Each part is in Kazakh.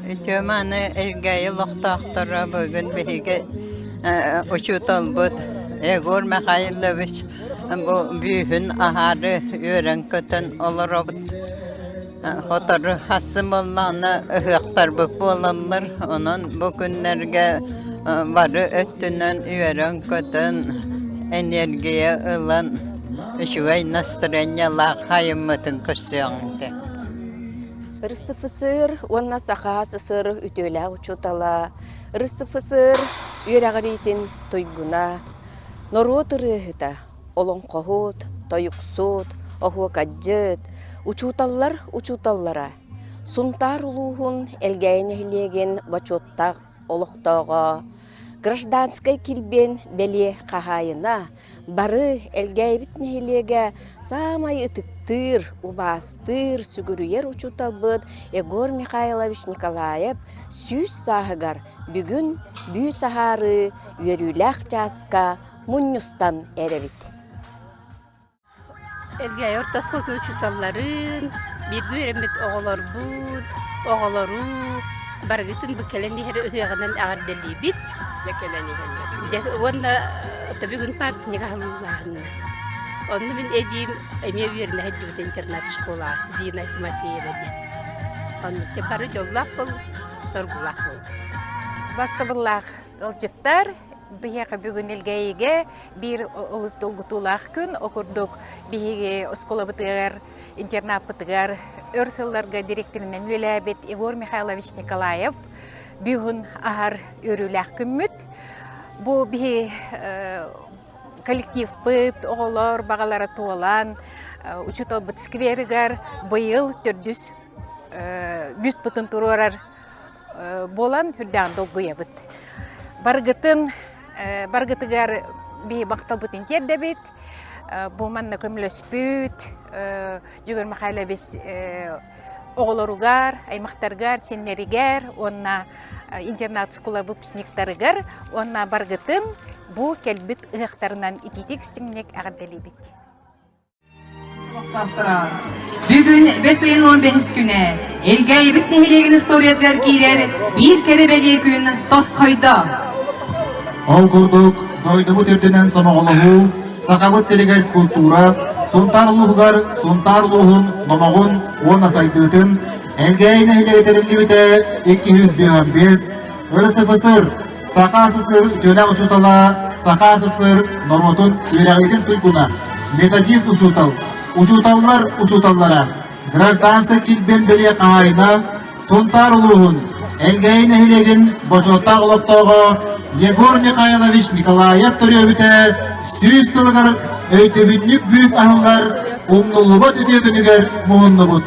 Ütümani elgäyi loqtaqtara bugün bihiga uçutalbıt. Egor Mikhailovich bu büyühün aharı öğren kötün olarabıt. Hotarı hasımıllağına ıhıqtar bu olanlar. Onun bu günlerge varı öttünün öğren kötün energiya ılan şuay настроениялах hayımıtın kısyandı. Рысыфысыр, онна сахасысыр, үтөлә учутала. Рысыфысыр, үйрәгәритин тойгуна. Норотырыһыта, олон қохут, тойуксут, оху каджыт. Учуталлар учуталлара. Сунтар улуһун элгәйне хилеген бачоттак олохтоого. Гражданскай килбен беле кахайына бары элгәйбит нехилеге самай ытыктыр, убастыр, сүгүрүер учуталбыт Егор Михайлович Николаев сүз сахыгар бүгүн бүү сахары үйөрүләх жаска муннустан эребит. Элгәй ортаскотны учуталларын бир гөрөмөт оголору баргытын бекелени хәр ыгынан агырдели бит. Онда табигун партнега халлахны. Онны мен эжим эме верне хәҗбит интернат школа Зина Тимофеева. Онны тепары жоллак бул, соргулак бул. Бастыбыллах олжыттар бияқы бүгін елгейге бір ұлыс долгутулақ күн оқырдық бейге оскола бұтығар, интернат бұтығар, өрсылларға директорынан өләбет Егор Михайлович Николаев бүгін ағар өріләқ күмміт. Бұл бей коллектив бұт, оғылар, бағалары туалан, учутал бұт скверігар бұйыл түрдіс бүс бұтын тұрарар болан хүрдән долгуя бұт. Баргытыгар бей бақтал бұтын керді бет, бұл манна көміліс бүт, Егор Михайлович оғыларугар, аймақтаргар, сенлерігер, онна интернат школа выпускниктарыгар, онна баргытын бұл келбіт ұғықтарынан икетек сімнек ағырдалі бет. Bugün Besay'ın 15 güne Elgayibit nehirlegin istoriyatlar kiler bir kere belye gün Toskoyda. Ol kurduk, doydu bu türdünen samağılığı, sakabıt seliget kultura, suntarluğun, nomağun, ona saydıtın, Elgay nehirlegeterimli bite 215, ırısı fısır, sakasısır, töle uçutala, sakasısır, nomotun, yüreğidin tuyguna, metodist uçutallar uçutallara, гражданский килбен беле кайна, Сунтарлугун, Элгай нехилеген бочотта олоктоого Егор Михайлович Николаев төрөбүтэ сүүз тылыгар өйтөбүннүк бүүз ахылгар умнулубат үтөтүнүгер мууннубут.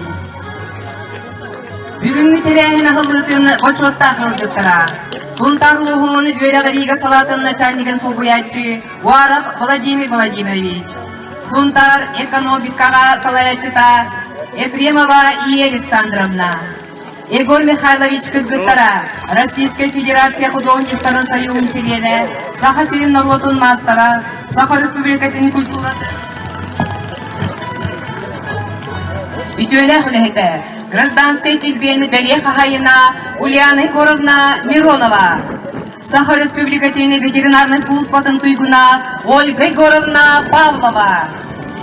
Бүгүн терехин ахылдытын бочотта ахылдыттара. Сунтарлугун үйрәгәрига салатын начальнигин сулбуячы Уаров Владимир Владимирович. Сунтар экономикага салаячыта Ефремова И. Александровна. Егор Михайлович Кыргыттара, Российская Федерация художниктарын союзун члены, Саха-Сирин народун мастера, Саха Республикатын культурасы. Ütölä хулехете, гражданской килбени беле хахайына Ульяна Егоровна Миронова. Саха Республикатын ветеринарный службатын туйгуна Ольга Егоровна Павлова.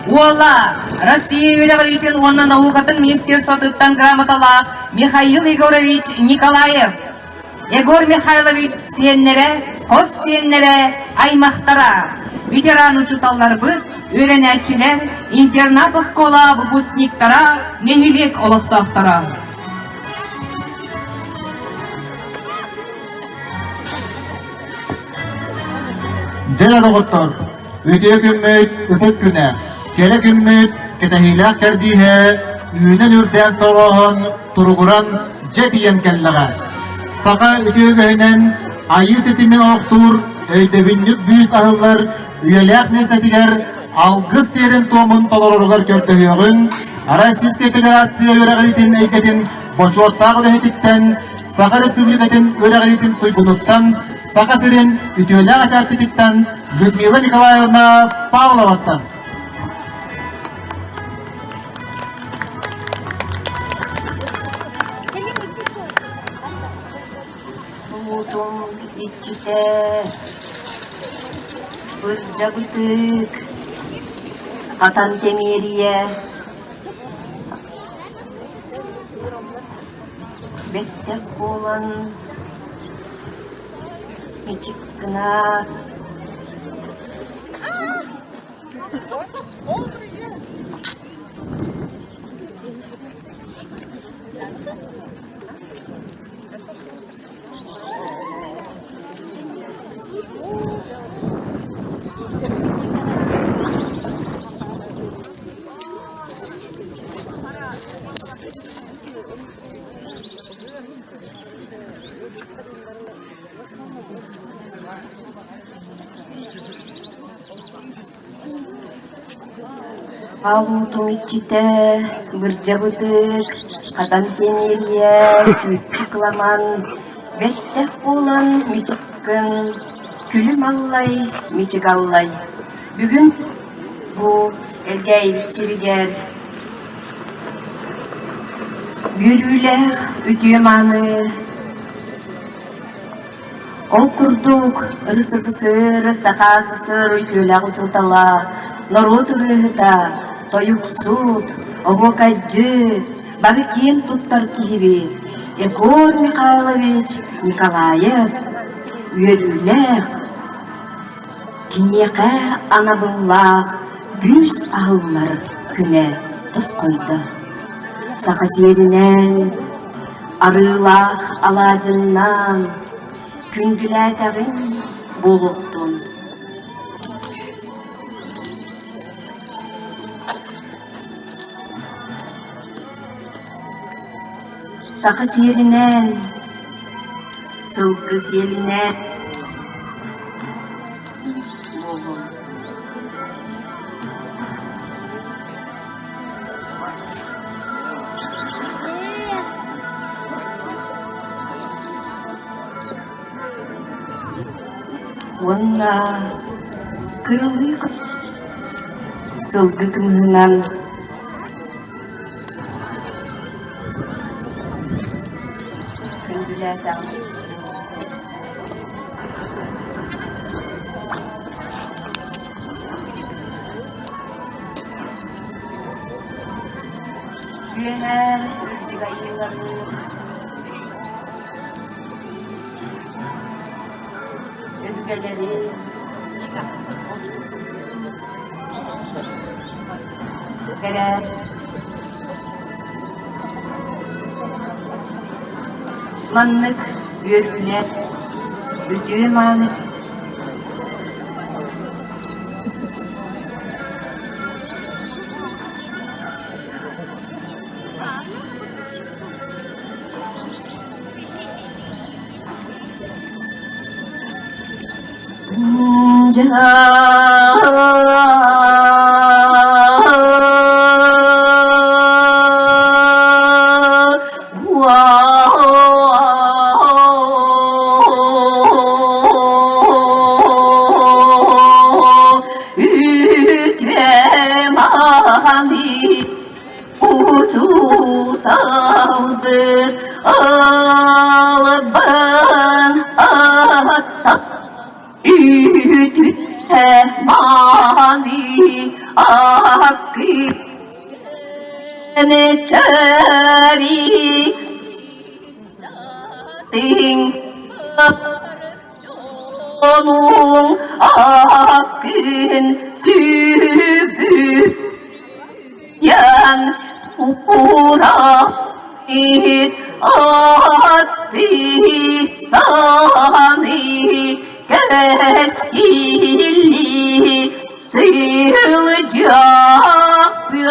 Уолла, Россия велевалитин онна наукатын министерство тыттан грамотала Михаил Егорович Николаев. Егор Михайлович сеннере, кос сеннере, аймақтара. Ветеран учуталлар бұд, өренәтчілер, интернат школа выпускниктара, нехилек олықтақтара. Jana dogotor, öteye kümmüt, ötek güne, kere kümmüt, ketehilak kerdihe, üyünen ürden toğuhun, turuguran cediyen kellega. Saka öteye göhinen, ayı setimin oqtur, öydebinlük büyüz ahıllar, üyelek mesnetiger, algız serin tomun tolororugar körtehiyogün, Российская Федерация öğreğilitin eyketin, boşortağ öğretitten, Saka Respublikatin öğreğilitin tuygunuttan, Saka serin ütüyelek açartititten, Людмила Николаевна Павловатtan. ичите быржабытык катан темерие беттек болан мичик гына алутум ичите быржабытык катан темерие чүчүкламан беттек болан мичиккын күлүм аллай мичик аллай бүгүн бу элгейбит сиригер Yürülek üdümanı Okurduk ırısı pısır, sakası sır Ütülek uçutala Norut ırıhıta, toyuk sut Oğu kaycı, bağı кен tuttar kihibi Egor Mikhailovich Nikolayev Yürülek Kinyeğe anabıllah Büs ağıllar küne tuz koydu Sakız yerinen, arılaq alacından, kündülətəğin buluqdun. Sakız yerinen, sılgız yerine, bulun. Онна кырылык сылгы кымынан күндүләтәң Güher ürtügayıları Ödügeleri Gerer Manlık yörüler Ödüğüm anıp Mani akı ne çari ting onun akın sügü yan upura it atti sani Keskili sığılacak bir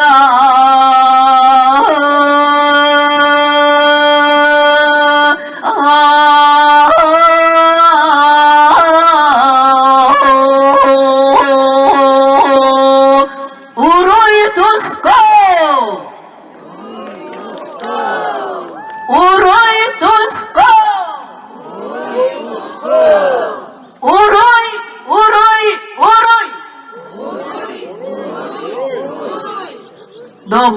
Uroy Tusko Uroy Tusko Uroy, uroy, uroy. Dom.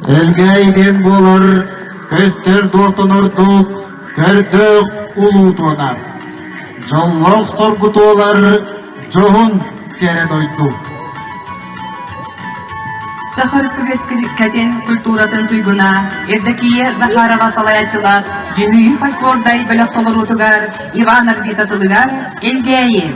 Elgeyden bulur köster doğtanorduk, kördük ulu tuanar. Jolloq sorgutolar, johun kere doydu. Сахар Республикатын культуратын туйгуна, Евдокия Захарова салаячылар, Жүйі фольклордай бөлек толыр утугар, Иван Арбитатылыгар, Элгейи.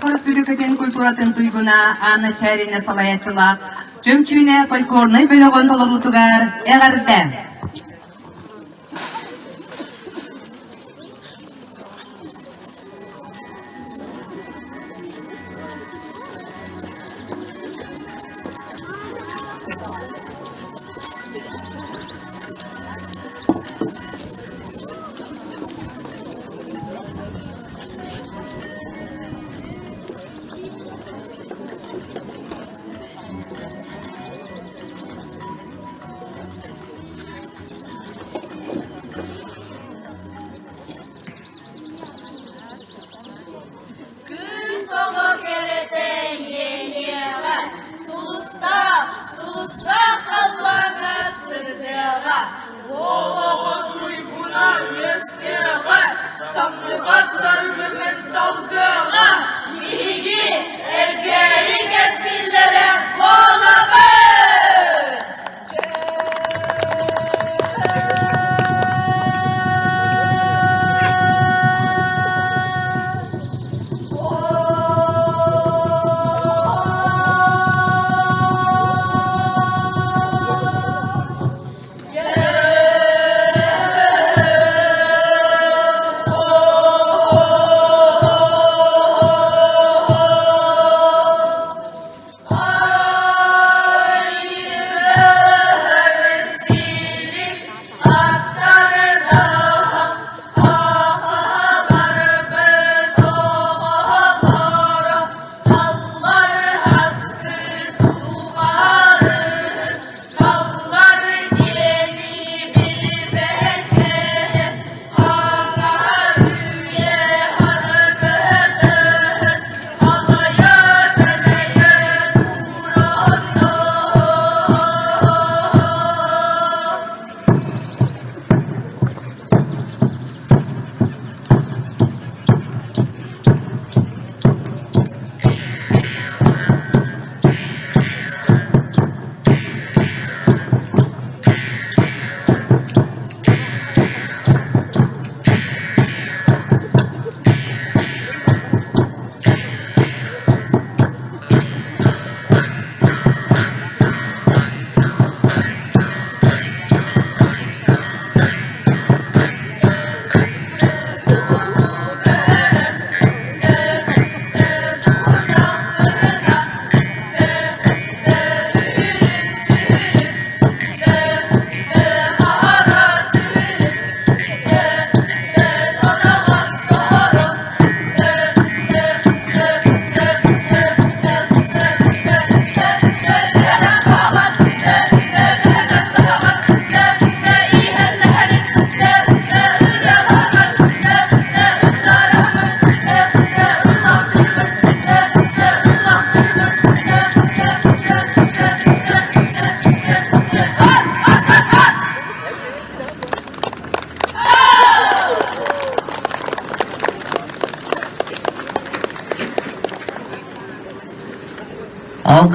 Республикатын культуратын туйгуна, Анна Чарина салаячылар, Чөмчүне фольклорный бөлөгөн толыр утугар, Эгерде.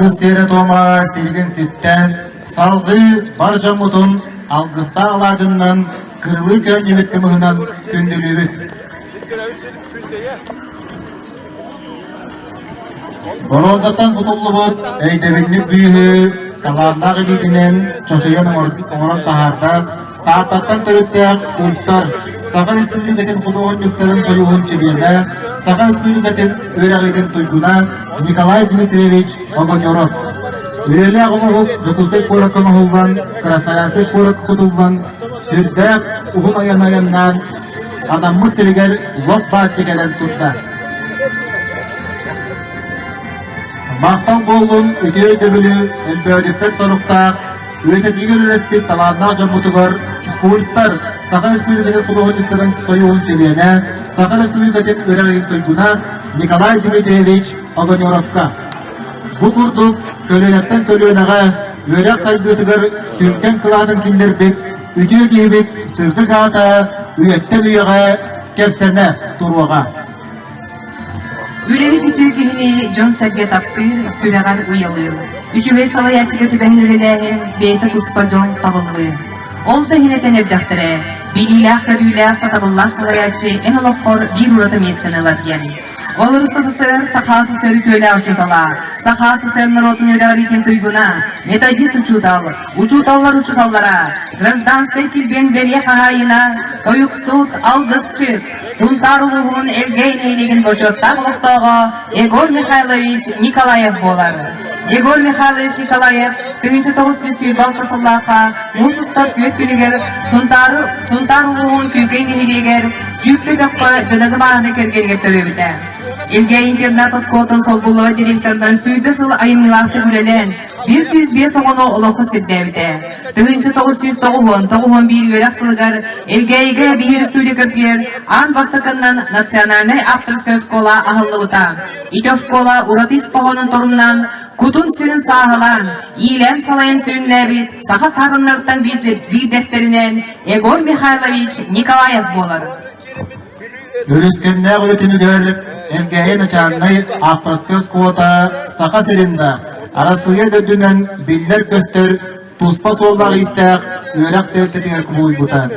Алгыс сере тома сирген ситте, салгы бар жамутун алгыста алажыннан кырылы көннебет кымыгынан күндүлүбүт. Боронзаттан кутуллубут эйдебинник бүйүхү талаандак илитинен чочуянын оңорон тахарда таартаттан төрөттөк улуттар Саха Республикатын художниктарын союгун чебиене Саха Республикатын өрәгитин туйгуна Николай Дмитриевич Огонеров. Үйелі ағымығып Жокуздек поракыны холған, Красноярск поракы кутулған, Сүрдәк уғын аян-аяннан адаммы телегер лот баатчыгерен турда. Мақтан болын үте өйдебілі әлбәудеттен соруқтақ, өйті тегер респект таланнақ жамутығыр, Республиктар Саха Республикатын художниктарын союгун чебиене Саха Республикатын өрәгитин туйгуна Николай Дмитриевич Огонеровка. Бу курдук көлөнөттөн көлөнөгө өрөк сайдытыгыр сүркен кылатын киндербек, үтүө кийбит сырды каата үйөттен үйөгө кепсене туруга. Үлеги бүтүү кихини Жон Сәбге тапкыр сүрәгәр уялыр. Үчүгө салаячыга түбәнлеләһен бейте туспа Жон табылды. Ол да хинетен эбдәхтере, билилах ва билилах сатабыллах салаячы эн олоққор бир ураты местен алабиян. Олар сыр сахасы сөрі көлі ұчутала, сахасы сыр наротын өрәғаритен туйгуна, методист учуталлара, гражданской килбен бере қағайына, тойық суд алғысчы, сунтар ұлығын элгейн ейлеген бочотта бұлықтағы Егор Михайлович Николаев болар. Егор Михайлович Николаев 1900 тасыллақа, мұсыстат өткілігер, сунтар ұлығын күйген ейлегер, жүпті даққа жынығы мағаны кергенге төлебіті. Илге интернат скотын солбулар директордан сүйді сыл айымнылақты бүрелен, 105 оғыны олықы сіддәбіді. 1991 өрәк сылғар, Илгейге бір республикадер, ан бастықыннан национальный авторская школа ағылы ұта. Итек школа ұратис пағының торыннан, кутун сүрін сағылан, илен салайын сүрін әбіт, саға сарынлардан бейдестерінен Егор Михайлович Николаев болар. Өрескенне өрөтінігер Элгейе начальный авторская школа Саха серинда арасыгер дөдүнен биллер көстөр туспа солдағы истәк өрәк тәртетігер күмуй бұта.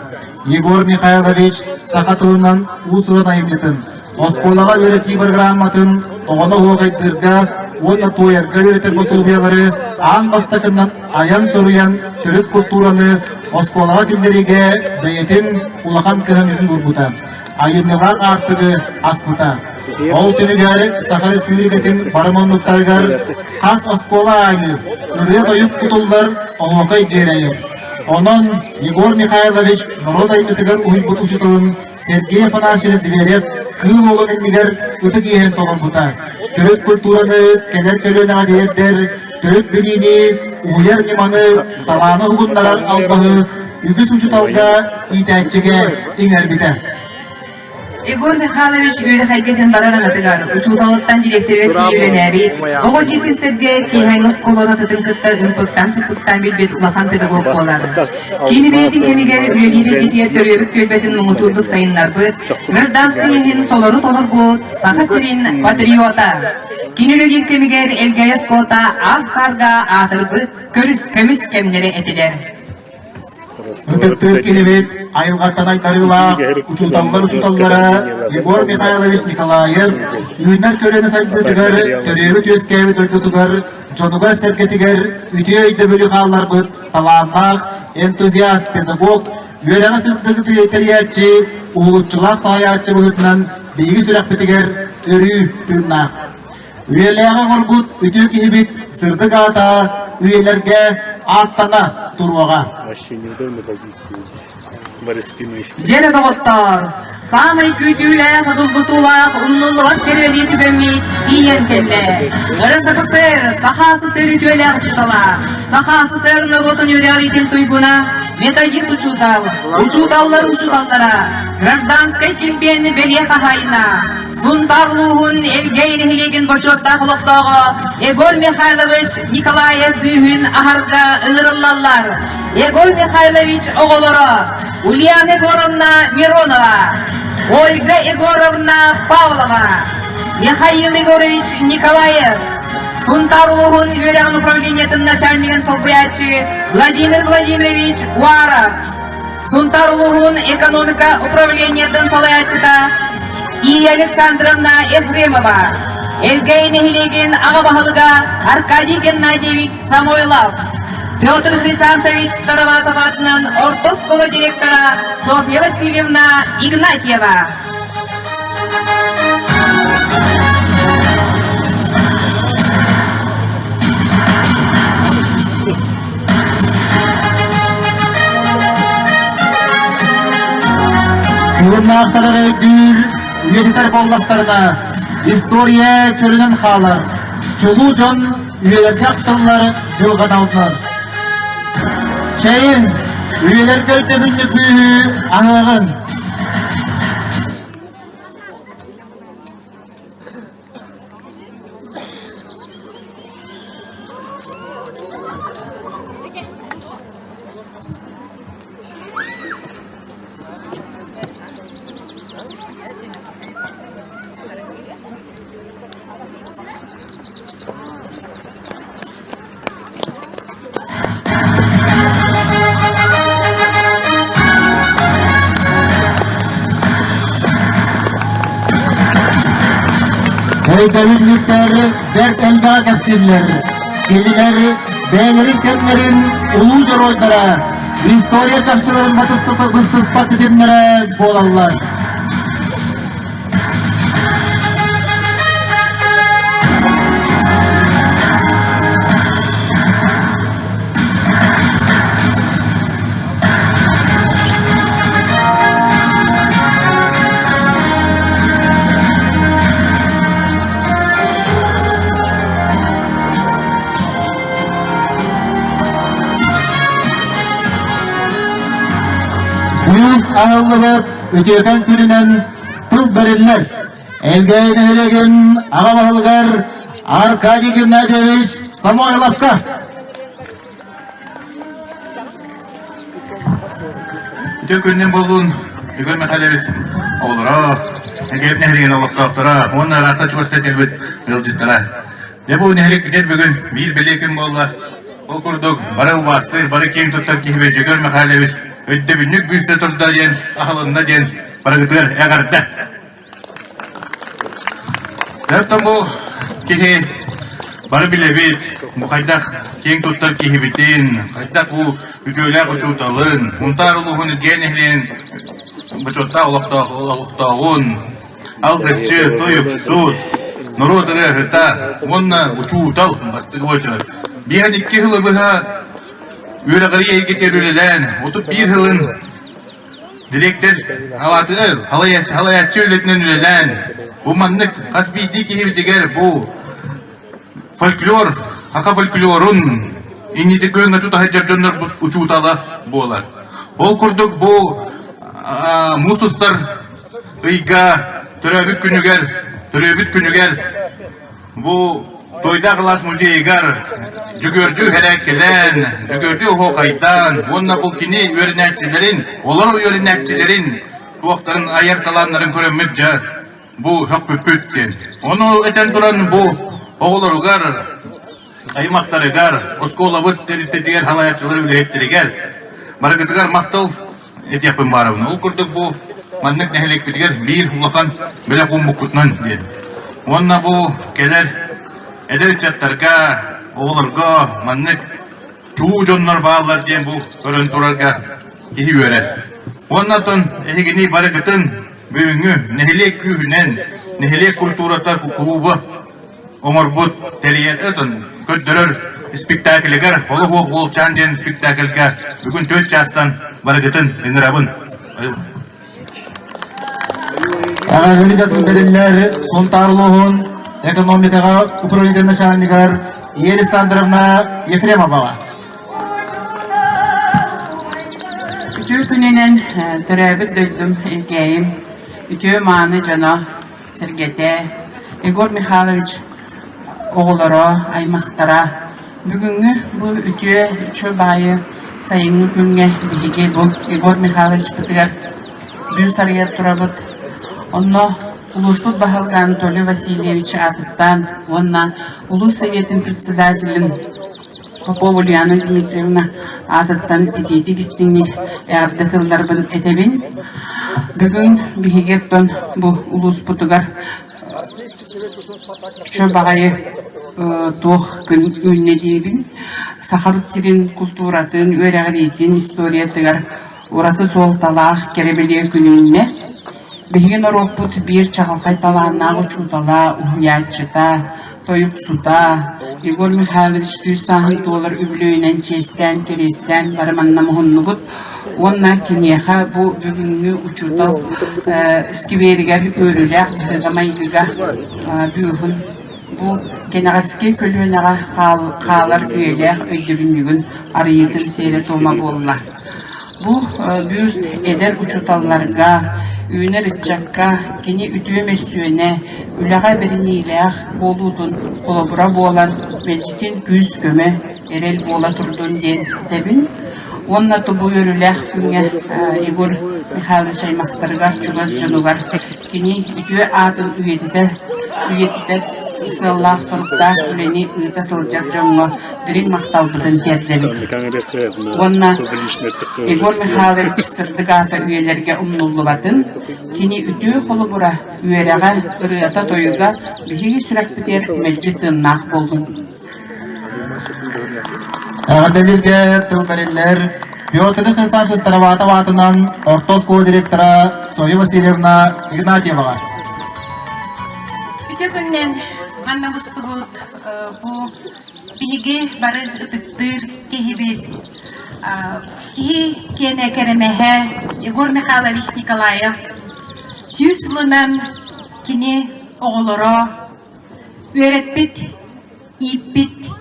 Егор Михайлович Саха тылынан усырын айымлетін. Осколаға өрети бір грамотын оғаны оғайдырға оны тойерға өретер бұсылбиялары аң бастакынан аян соруян түрік культураны Осколаға келдереге бәйетін улақан көхіметін бұрбұта. Айымнылар артығы аспыта. Ол түнігер Саха Республикатын барымонлықтарғар қас Оскола айы, үрет ойып құтылдар оғықай жерайыр. Онын Егор Михайлович народ аймытыгар уйбут учутылын Сергей Афанасьевич зверев кыл олын әнмігер ұтық ehen тоғын бұта. Түрік культураны кәлер көлінеға деректер, түрік біліні, уяр неманы, таланы ұғынларар албағы, үгіс учуталға итәтчіге еңер біті. Егор Михайлович өйді қайгетін бараран атығар, ұчуталықтан директоры кейілен әбет, оғы жетін сәрге кейхайны сколора тұтын күтті үнпықтан чықпықтан білбет ұлақан педагог болады. Кейіні бейтін кемегер үлелері кетер төребік көлбетін мұңытурдық сайынлар бұд, гражданский ехін толору толор бұд, сақа сірін патриота. Кейіні үлелер кемегер әлгайы скота ақ сарға атыр бұд, көміс кемнері әтілер. Үтіктір келебет айылғаттан айтарыла учуталлара Егор Михайлович Николаев үйіннер көрені сайдытығыр, төребі төскәбі төлкітігір, жонуға степкетігір, үте өйді бөлі қалар бұд, таланмақ, энтузиаст педагог, өрәңі сылдығы тәлиятчы, ұлытчылақ салаятчы бұғытынан бейгі сүрәк бітігір, өрі тыңнақ. Үйеләңі ғырбұд, үте кейбіт, сырдық ата, үйелерге аттана тұруаға. Жері доғыттар, самай күйтілер, ғылғытулақ, ұмнулар керевелі түбемет, иен келді. Ғырызды қысыр, сақасы сөрі төлер ұчытала, сақасы сөріні ротын өрер етін тұйгуна, методист учуталлара, гражданской келбені беле қағайына, сундарлуғын элгейні хилеген бочотта құлықтағы Егор Михайлович Николаев бүйін ағарға ұнырылалар. Егор Михайлович оғылары, Ульяна Егоровна Миронова, Ольга Егоровна Павлова, Михаил Егорович Николаев, Сунтарлугун Юряган управлениятын начальникин солбуячы Владимир Владимирович Уаров. Сунтарлугун экономика управлениятын солбуячыда И. Александровна Ефремова. Элгейн Хилегин Агабахалыга Аркадий Геннадьевич Самойлов. Петр Хрисантович Староватов атынан орта школа директора Софья Васильевна Игнатьева. Кылымнақтары гүр, үйетітер боллақтарына история чүрінен қалар. Чулу жон үйелерге ақтылар жылған алдылар. Чайын, үйелер көлтемінді күйі аңығын. Devletleri dert elba kapsiller, kirlileri, beylerin kemlerin ulu joroydara, historia çarşıların batısız patidimlere bolallar. Uyuz ağıllığı ötüyöken külünen tıl beriller. Elgeyn elegin ağabağılgar Arkadий Геннадьевич Самойловка. Ötüyökünden bolun Igor Mikhailovich oğullara, Egeyn nehrigen oğulақтara, onlar ata çoğustat elbet yılcıttara. De bu nehrik biter bugün bir belekin bollar. Ol kurduk, barı bastır, barı keng tuttar kihibe Igor Mikhailovich ödde bünnük büyüste turda diyen, ahılında diyen, barıgıtır eğarda. Dertten bu kihi barı bilebit, bu kaydak keng tuttar kihibitin, kaydak bu ülkeler uçutalın, untar uluğun ülgen ehlin, bıçotta uluqtağın, algısçı, toyuk, sud, nurudırı hıta, onna uçutal, bastığı uçular. Bir an iki hılı bıha, Üyeleri yegeterüleden, otup bir hılın direktör havatığı halayatçı ületinden üleden, bu manlık kasbiydi ki hevdiger bu folklor, haka folklorun İnnidi köyünge tuta haccarcanlar uçutala boğalar. Ol kurduk bu mususlar ıyga töröbüt günüger bu Toyda Kılas Muzeyigar Cügördü herekkelen, cügördü hokaydan, onna bu kini öğrenekçilerin, olur öğrenekçilerin, tuğakların ayartalanların köremüdce bu hak püpütten. Onu eten duran bu oğulurgar, aymaktarıgar, oskola vıt teritiger halayatçıları ülehettiriger, barıgıtıgar maktal et yapın barabını. Ol kurduk bu manlık nehelek bitiger, bir ulakan böyle kumbukutnan diye. Onna bu keler eder çattarga, oğulurga, manlık, çuğu jonlar bağlar diyen bu örüntülarga iyi öğrer. Ondan ehigini barıgıtın büyüğünü nehelek kühünen, nehelek kulturata kukulubu omorbut teriyet ötün köddürür spektakligar, holu olçan diyen spektaklga bugün 4 çastan barıgıtın dinirabın. Ağırlığı belirler Sultanluğun ekonomikaga upravleniyan начальниgar И. Александровна Ефремова. Ütü gününün törəbit döldüm ilgəyim. Ütü manı cana Sergete, Igor Mikhailovich oğulları, aymaqtara. Bugünkü bu ütü üçü bayı sayını günge bilgi bu Igor Mikhailovich bitiler. Bir sarıya turabıt. Onu Улуспут Бахалга Анатолий Васильевич Атыттан, онна Улус Советин председателин Попова Ульяна Дмитриевна Атыттан этейтик истиңни эгардатылдарбын этебин. Бүгүн бихигеттон бу улуспутугар чө багайы туох күн үнне дейбин. Сахарыт сирин культуратын, өрәгәрейтин историятыгар ураты сол талаах керебелие күнүнне. Бихиген ороппут бир чағалқай талааннағы чутала, ухуячыта, тойуп сута, Егор Михайлович $100 үблөйінен честен, керестен, барыманна мұхыннығыт. Онна кенеха бу бүгінгі учутал скиберігер өріләк, ғамайгыға бүйіхін. Бу кенеғаске көлінеға қалар үйеләк өйдібінігін арыйытын сейрет олма болла. Бу бүйіз эдер учуталларға, үйінер үтчакка, кені үтіе мессүйіне, үліға бірінейләқ болудun, қолабыра болан, мәлчітен күз көмі, әрел бола тұрдun ден тәбін. Онна тұбу өріләқ күнге Егор Михайлович Аймақтарғар, Чулас Жонуғар, кені үтіе атын үйетітер, сыллақ сұрықта үлені ұйта сылжақ жоңға бірін мақтал бұдын тердебі. Онна Егор Михайлович сырдық ата үйелерге ұмнулы батын, кені үтіе қолы бұра үйереға ұрыята тойыға біхеге сүрәк бітер мәлчі тыннақ болдың. Әғірделерге тылбәрелер Петр Хрисаншев Старовата ватынан Ортоско директора Соя Васильевна Игнатьеваға. Үтө күннен манна бустубут бу биги бары ытыктыр кехибет. Ки кене керемеhe Егор Михайлович Николаев сүйсілінен кені оғылыра өретпет, иппет,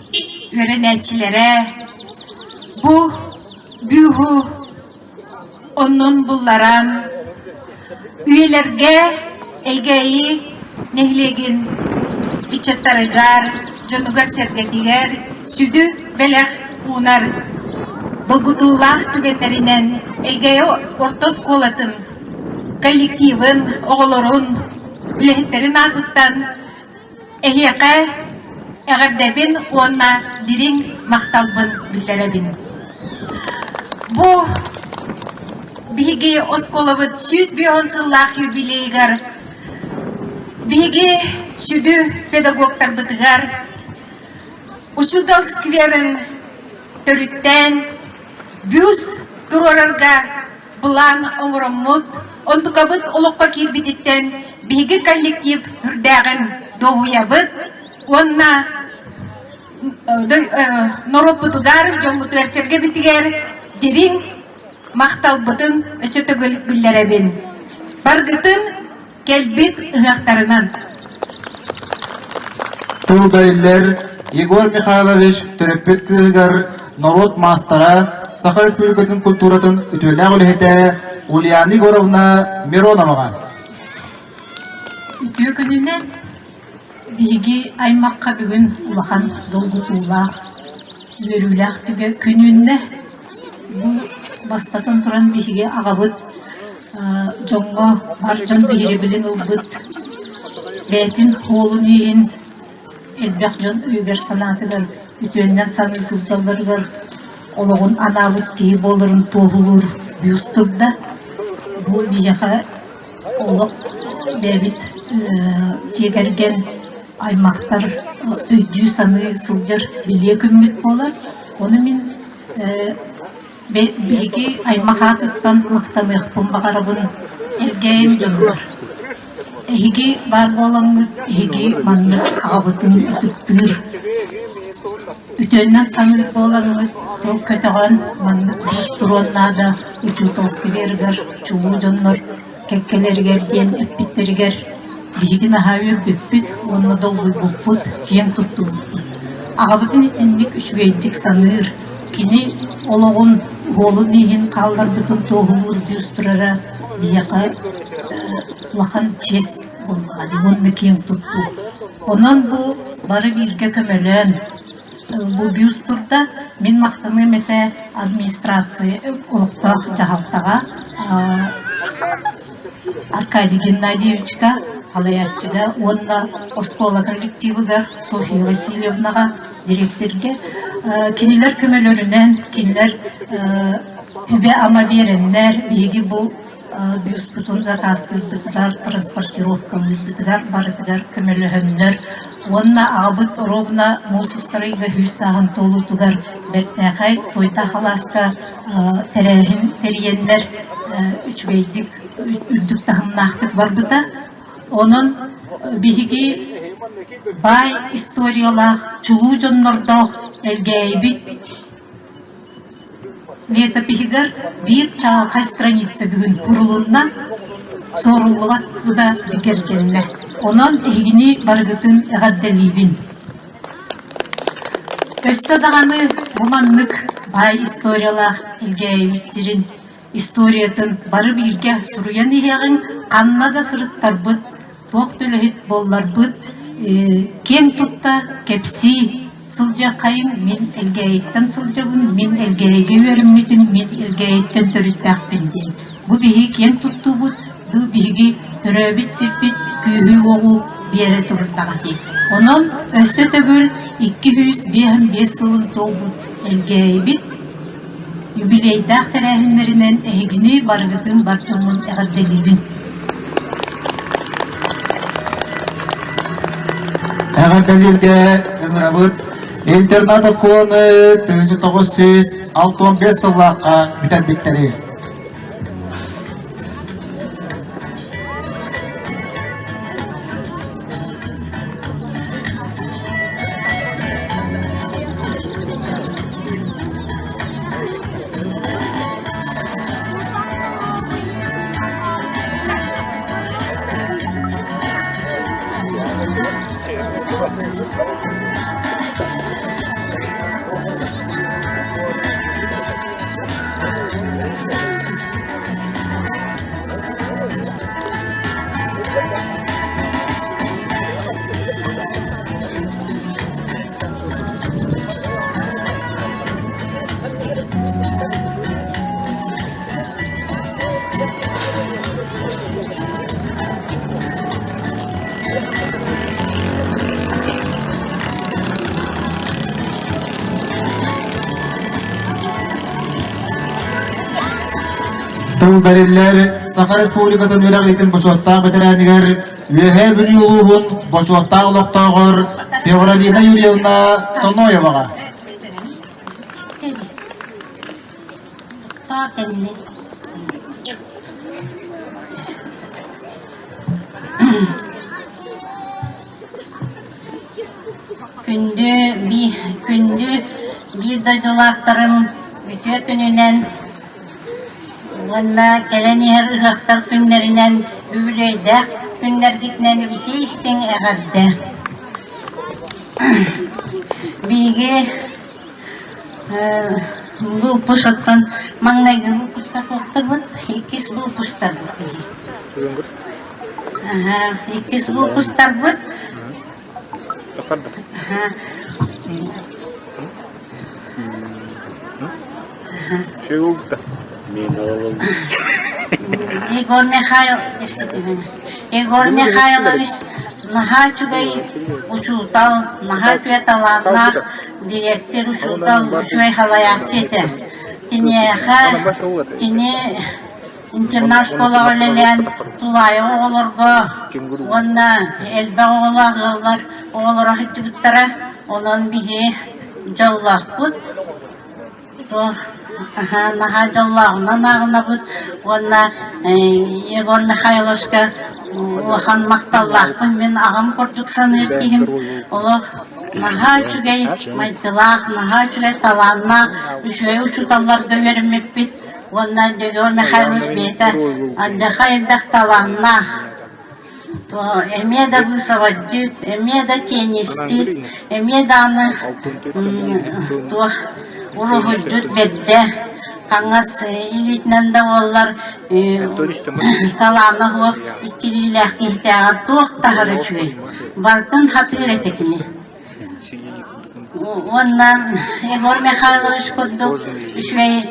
өренәлчілері бу бүйху onun бұлларан үйелерге элгейі нехлегин içettarıgar, jonугар сергетигер, südü belek unar dolgutullah tügetlerinden elgeye orta skolatın, kollektivin, oğulurun, ülehitlerin adıttan ehiyeke eğerdebin ona dirin maktalbın bildirebin. Bu bihigi oskolavıt 100 yıllık jubileygar bihigi südü pedagoglar bıtıgar uçudal skverin törütten büs durararga bulan oңырыммут ondukabıt olukka kirbiditten bihigi kollektiv hürdağın doğuyabıt onna norot bıtıgar jomutu etserge bitiger derin maktal bıtın ösötögölük bildirebin bargıtın kelbit ıhaktarынан. Тылбәрелер Егор Михайлович Төрөппет кыгар Народ мастара Саха Республикатын культуратын үтөлә үлехете Ульяна Егоровна Мироноваға. Үтө күнінен биги аймаққа бүгін улахан долгутулақ, өрілақ түге күнінде бұл бастатын тұран биге ағабыт жоңға бар жон бейірі білін ұлбыт бәтін қолын ең элбәқ жон үйгер санатығыр үтөннен саны сылжалырғыр олығын анабыт кей болырын тоғылыр бюстырда бұл бияға олық бәбіт жегерген аймақтар өйдүү саны сылжыр біле күммет болар оны мен биги аймақ атыттан мақтанық бомбағарабын әргейім жонуар. Эһиги бар болаңыт, эһиги маннык қағабытын үтіктір. Үтөннен саңыт болаңыт, ол көтіған маннык бустуроннада учутолски бергер, чугу жоннор, кеккелергер, ден эппиттерігер. Биги нахавер бүппіт, онны долгуй бұппыт, кен тұтту бұппыт. Ағабытын итінник үшгейдік саныр, кини олығын Голу неген қалдар бүтін тоғылыр бюстырара бияқа лахан чест болмағады, онны кен тұтту. Онан бұл бары бірге көмелен бұл бюстырда мен мақтаны мәті администрация олықтақ жағалтаға Аркадий Геннадьевичка халаячыга, онна Оскола коллективыгар, София Васильевнага, директорге, кинилер көмөлөрүнөн, кинилер хүбе ама береннер, биги бу бюспутун закастырдыгдар, транспортировкалырдыгдар, барыгдар көмөлөһөннөр, онна абыт ровна мусустарыга хүссагын толутугар, бертнахай тойта халаска терехин териеннер, үчбейдик, үрдүк тахымнахтык барбыта, onun bihi bay istoриялах, чулуу жоннордох элгейбит летопихигар бир чалкай страница бүгүн курулунна соруллубат куда бигергенне. Onun эгини баргытын гадделибин. Өссадаганы буманнык бай историялах элгейбитсирин историятын бары бирге суруян иягын каннага сырыттарбыт, тоқ төлөһүт болларбыт, кен тутта кепси сылжа кайын мен элгейттен сылжабын, мен элгейге бериммитин, мен элгейттен төрүттакпин дейм. Бу биги кен туттубут, бу биги төрөбүт сирпит, күйүү огу бере турдага дейм. Онон өссө төгүл 205 жылын толбут элгейбит юбилейдах терәһиннәреннән эгини баргытын барчымын әгәдделибин. Әгәдделилге ыңырабыт интернат осколаны 1965 сыллаққа бүтәнбиттері. Тыл бәрелләр Саха Республикатын верәглитен бочуаттағы бетерәнігер өйе бір юлуғын бочуаттағы лоқтағыр Февралина Юрьевна Тоноеваға. Күнді bir дойдулақтарым өте күнінен Онна келенер ұрақтар күнлерінен өвілейдәк күнлергітнен ите істен әғарды. Биге бұл пұшаттан маңнайғы бұл пұстар қоқтыр бұд, екес бұл пұстар бұд. Екес бұл пұстар бұд. Şey oldu da. Егор Михайлович нахачугай учутал, нахачуя талантнах директор учутал, учуай халаячете. Кини интернат школа олелен тулай оғылырға, онна элбе оғылағылар, оғылырақ үттігіттара, онын біге жоллақ бұд. Наха жоллағына нағына бұд, онна Егор Михайловичка оған мақталлақпын, мен ағам көрдік саныр кейім, олық наха жүгей майтылақ, наха жүгей таланнақ, үшвей ұшуталларға верімеп бит, онна Егор Михайлович бейті, андыға елдақ таланнақ. Эме да высаваджит, эме да тенистис, эме да аны Уругуджут бедде, каңас илитнен да олар таланы хуақ иккилилях кейтеғар туақ тағыры чуй. Бартын хатыр етекіне. Оннан Егор Михайлович күрдік, үшвей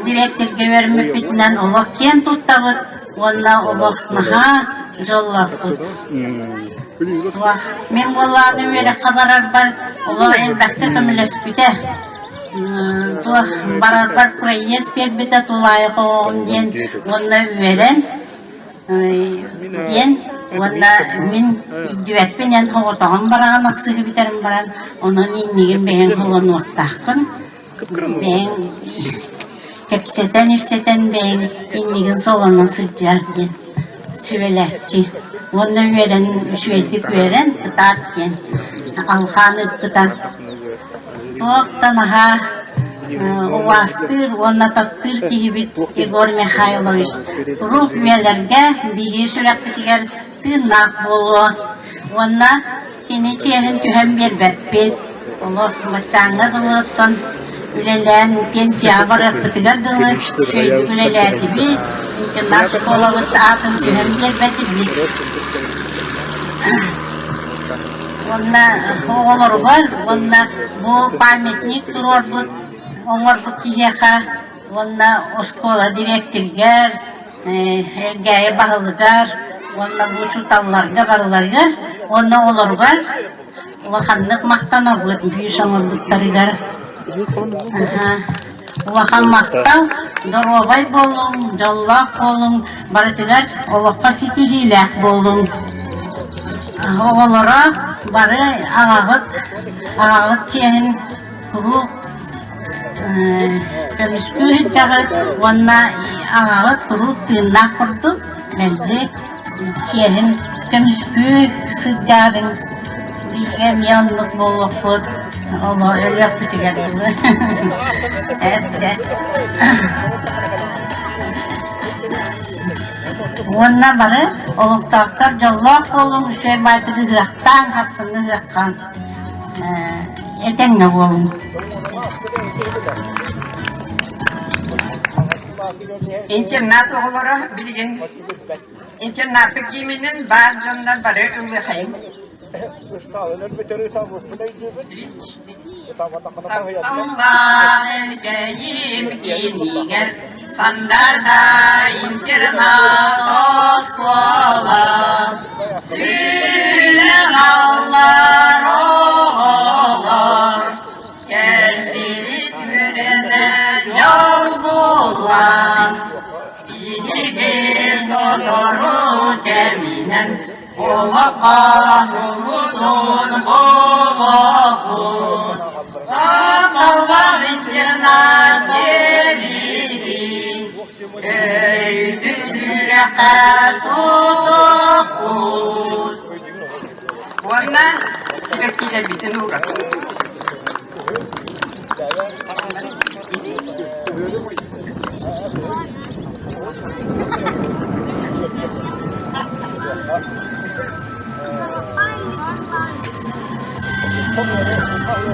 директорге вермеп бетінен олық кен туттағыд, онна олық наға жоллақ бұд. Мен олағаны өре қабарар бар, олар әлбәқті көмілес біте. Барар бар проезд бербіте тулайық оғым ден, онна өрен. Ден, онна мен дүәтпенен оғыртағын бараған ақсығы бітерім баран, оның енеген бәйін қолын уақтақын. Бәйін кәпсетен бәйін енеген солының сұджар ден. Süvelerçi. Onu veren, şüvedik veren, kıtat gen. Alhanı kıtat. Toğtan ha, ovastır, ona taptır ki bir Igor Mikhailovich. Ruh üyelerge bir şurak bitiger tırnak bolu. Ona yine çehin tühem bir beppet. Allah bacağına dılıptan. Ülelen pensiya barık bitiger dılıp, şöyle üleleti bir. İnternet şkolavıt atın tühem bir betiblik. Onlar var, onlar bu pamятник durur bu, onlar bu kiyeha, onlar o şkola direktörler, ergeye bağlılar, onlar bu çutallarga barılarga, onlar olur var, vakanlık maktana bu, büyüş onurluklarılar. Vakan maktal, dorobay bolun, jallak bolun, barıtıgar, olakka sitihilek bolun. Oğulara barı ağıt çehin kuru kömüskü hüccağıt, onna ağıt kuru tırnak kurdu, bence çehin kömüskü sıcağın bilgem yanlık bolluk bud, Allah öyle kütüger bunu. Evet. Onlar barı oluqtaqtar jallaq olun, şöyle baytı gıqtan, hasını gıqtan. Etenle olun. İnternet oğulları bilgin. İnternet'ı giyminin bar jonlar barı ıllıyım. Taptanlar elgeyim geniger. Sandarda internat oskola, sülen ağlar oğlar, geldirik verene yol bulan, bilgi sotoru teminen, olaka soludun bolakun, taptallar internat Warna sepertinya bikin urat.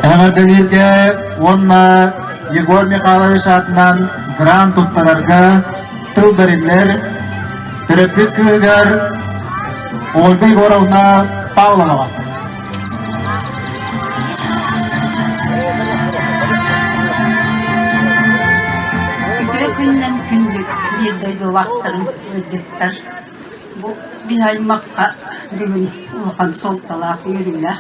Eğer denilge onunla Igor Mikhailovich adından grant tuttararga tıl verirler, türeplik kıgar, Olga Igorovna Pavlova. Günden gündük bir de vaktların vıcıtlar. Bu bir aymakka bugün ulukan sol talak yürüyle.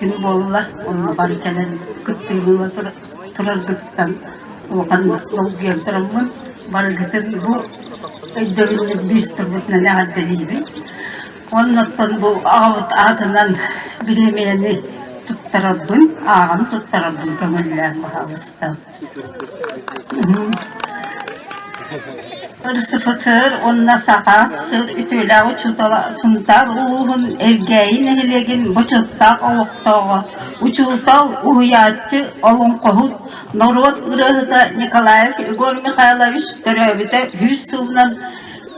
Gün bolula onunla barikelen kıttığımı turardıktan ulukan yol geldiramın. Bariketen bu ödevini büstürdükne ne haddeliydi. Ondan bu ağıt adından bilemeyeni tuttarabın, ağını tuttarabın kömürler bağlısından. Sıfıtır, onna sakat, sır ütüyle uçutala suntar, uluğun ergeğin ehilegin boçuttak oğuktağı, uçutal uhuyatçı olun kohut, Norot ırıhıda Nikolaev, Igor Mikhailovich törevide 100 yılından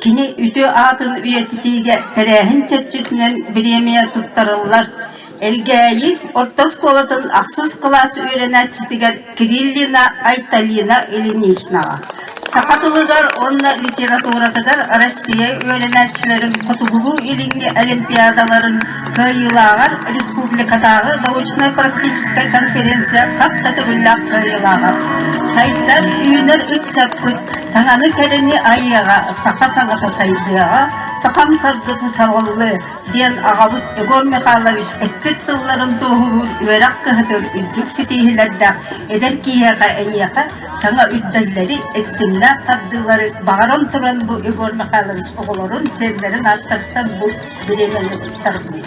kini ütü atın üyetitiğe terehin çetçitinden biremeye tuttarırlar. Elgeyi orta skolatın aksız klası öğrenen çitiger Kirillina Aytalina Ilinичnağa. Sakatılıgar onunla literaturatıgar Россия öğrençilerin kutubulu ilingi olimpiyadaların kıyılagar Respublikadağı научно-практической конференция kastatırıllak kıyılagar. Saytlar üyüner ütçapkıt, sananı kereni ayyağa, saka sanata saydığa, sakam sargıtı salgılı, diyen ağabıt Egor Mikhailovich ettik tılların doğulur, üverak kıhıdır, üddük sitihilerde, eder kiyağa enyağa, sana üddalleri, ettimler tabdıları, bağıran turan bu Egor Mikhailovich oğulların sevlerin arttırtan bu bilemeleri tarafından.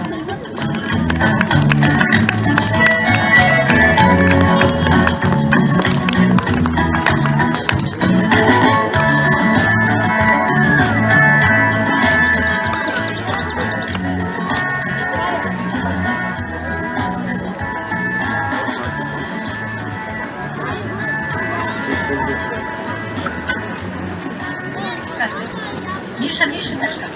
Миша, Миша, Миша.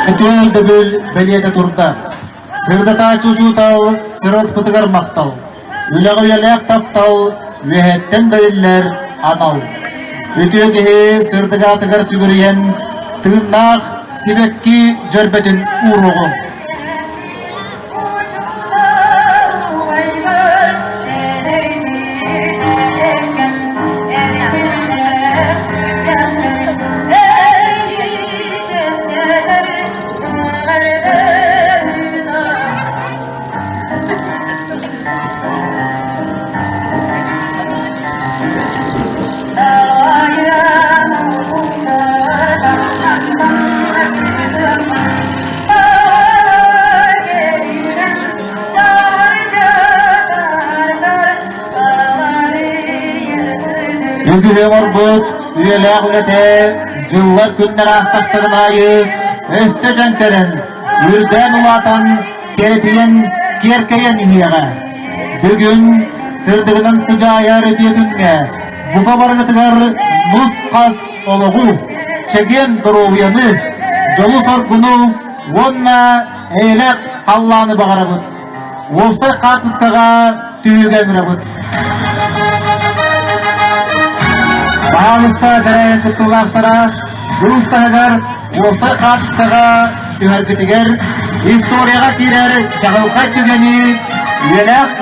Ötüel de beliyete turda. Sırda taç ucutal, sırız pıtıgar maktal. Ülağı yalak taptal, vehetten beliller anal. Ötüel gehe sırdıga atıgar sügüriyen, tığınnağ sibekki cerbetin uğruğu. Ögühe orbut, üyelağ ülete, cıllar günler aspaktığın ayı, öste cankeren, ürden ulatan, keretiyen, kerkeyen ihiyağa. Bugün sırdığının sıcağıya rödüyegünge, buka bargıtıgar nus kas oluğu, çegen duruyanı, jolu sorgunu, onna eylek kallanı bağırabıt. Olsa katıskaga tüyügen ürabıt. Bağlısta dere tutulaqtara, Rustagar, olsa katıskaga tüyergitiger, historiyaga tirer, çağılkay tügeni,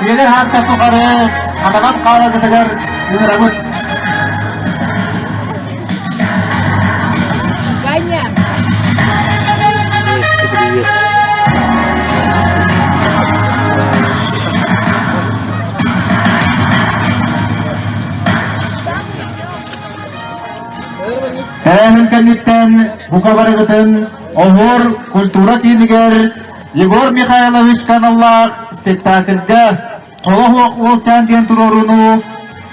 yeler hatta tukarı, kataman kavlagıtıgar ürabıt. Terahın kemitten bu kabarıgıtın ohor kultura tiniger Egor Mikhailovich kanallar spektaklde kola huak olçan diyen turorunu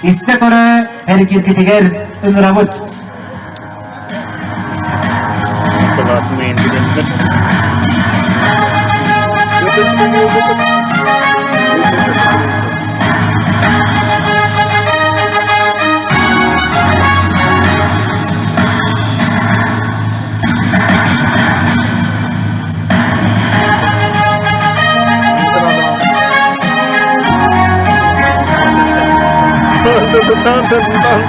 iste töre her kirkitiger ıngırabıt. Tantan.